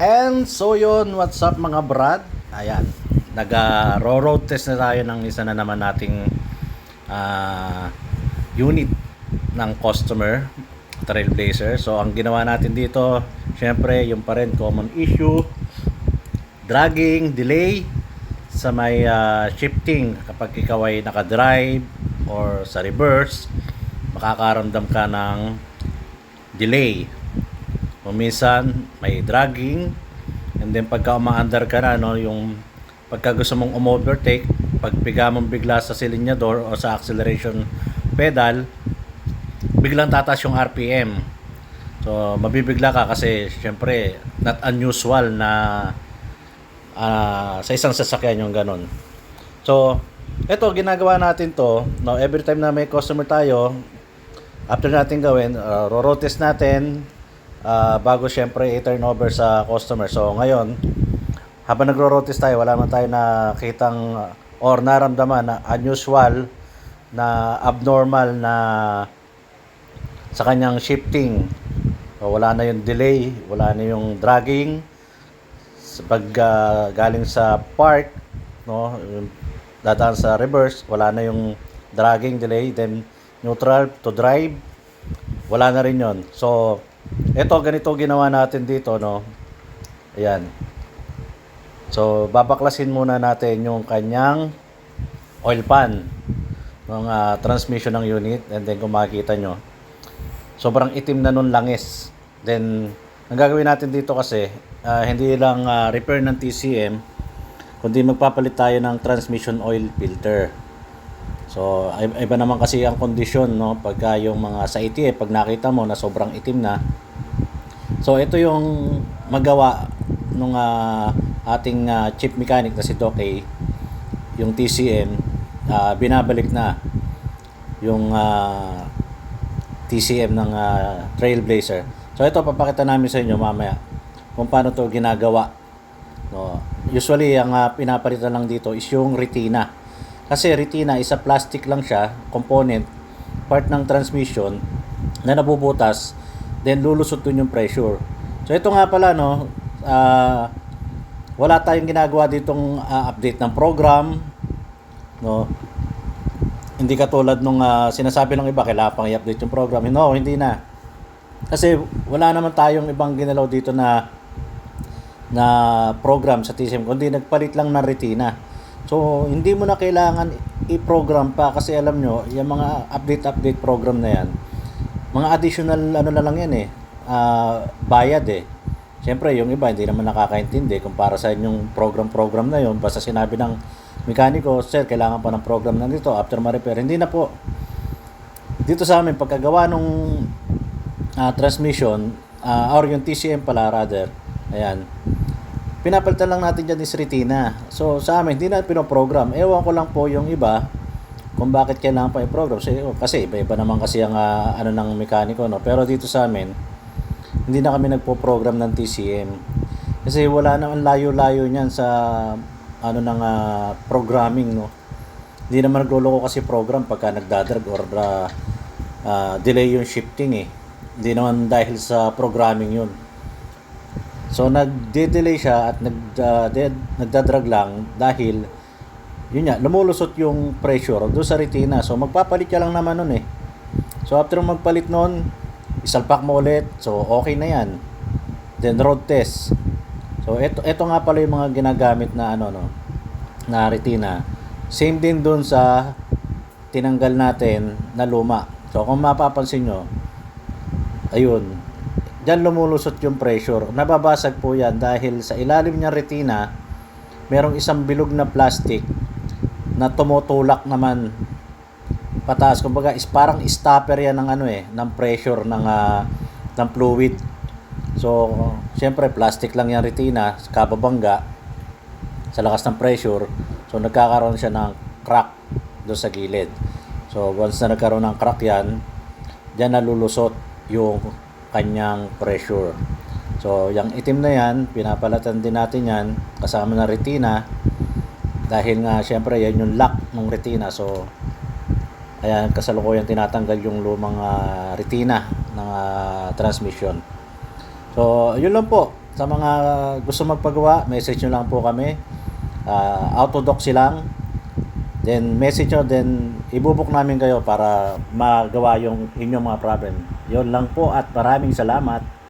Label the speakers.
Speaker 1: And so yun, what's up mga brad? Ayan, nag-road test na tayo ng isa na naman nating unit ng customer, Trailblazer. So ang ginawa natin dito, syempre yung pa rin common issue, dragging, delay sa may shifting. Kapag ikaw ay nakadrive or sa reverse, makakaramdam ka ng delay. O minsan may dragging, and then pagka umaandar ka na, no, yung pagka gusto mong umovertake, pagpiga mong bigla sa silinyador o sa acceleration pedal, biglang tataas yung RPM. So mabibigla ka kasi syempre not unusual na sa isang sasakyan yung ganun. So eto, ginagawa natin to, no, every time na may customer tayo, after natin gawin, road test natin bago syempre i-turn over sa customer. So ngayon, habang nagro-road test tayo, wala man tayo nakitang or naramdaman na unusual, na abnormal na sa kanyang shifting. So, wala na yung delay, wala na yung dragging pag galing sa park, no, dadaan sa reverse, wala na yung dragging, delay, then neutral to drive, wala na rin yon. So eto, ganito ginawa natin dito, no. Ayan. So babaklasin muna natin yung kanyang oil pan ng transmission ng unit, and then kung makikita nyo, sobrang itim na nun langis. Then ang gagawin natin dito kasi hindi lang repair ng TCM, kundi magpapalit tayo ng transmission oil filter. So iba naman kasi ang kondisyon, no, pagka yung mga sa ATF, pag nakita mo na sobrang itim na. So ito yung magawa nung ating chief mechanic na si Doc A, yung TCM, binabalik na yung TCM ng Trailblazer. So ito, papakita namin sa inyo mamaya kung paano to ginagawa, no. Usually ang pinapalitan lang dito is yung retina, kasi retina is a plastic lang siya, component, part ng transmission na nabubutas, then lulusot dun yung pressure. So ito nga pala, no, wala tayong ginagawa ditong update ng program, no. Hindi katulad nung sinasabi ng iba, kailangan pang i-update yung program. No, hindi na. Kasi wala naman tayong ibang ginalaw dito na program sa TCM, kundi nagpalit lang ng retina. So hindi mo na kailangan i-program pa, kasi alam nyo, yung mga update program na yan, mga additional ano na lang yan bayad Siyempre yung iba hindi naman nakakaintindi kung para sa inyong program na yun, basta sinabi ng mekaniko, sir, kailangan pa ng program na dito after ma-repair. Hindi na po. Dito sa amin, pagkagawa nung transmission, or yung TCM pala rather, ayan, pinapalitan lang natin dyan is retina. So sa amin, hindi na pinoprogram. Ewan ko lang po yung iba kung bakit kailangan pa i-program. Kasi iba naman kasi ang ano ng mekaniko, no? Pero dito sa amin, hindi na kami nagpo-program ng TCM. Kasi wala naman layo-layo niyan sa ano ng programming, no? Hindi naman nagloloko kasi program pagka nagdadrag or delay yung shifting Hindi naman dahil sa programming yun. So nagde-delay siya at nagdadrag lang dahil yun nga, lumulusot yung pressure doon sa retina. So magpapalit ka lang naman nun So after magpalit nun, isalpak mo ulit. So okay na yan. Then road test. So ito nga pala yung mga ginagamit na na retina. Same din doon sa tinanggal natin na luma. So kung mapapansin nyo, ayun, diyan lumulusot yung pressure. Nababasag po yan dahil sa ilalim ng retina, merong isang bilog na plastic na tumutulak naman pataas. Kumbaga is parang stopper yan ng ng pressure ng fluid. So syempre plastic lang yung retina, kababangga sa lakas ng pressure, so nagkakaroon siya ng crack doon sa gilid. So once na nagkaroon ng crack yan, diyan nalulusot yung kanyang pressure. So yung itim na yan, pinapalatan din natin yan kasama ng retina, dahil nga syempre yan yung lock ng retina. So ayan, kasalukuyan tinatanggal yung lumang retina ng transmission. So yun lang po. Sa mga gusto magpagawa, message nyo lang po kami. Autodoxy lang. Then message nyo, then ibubuk namin kayo para magawa yung inyong mga problem. Yun lang po at maraming salamat.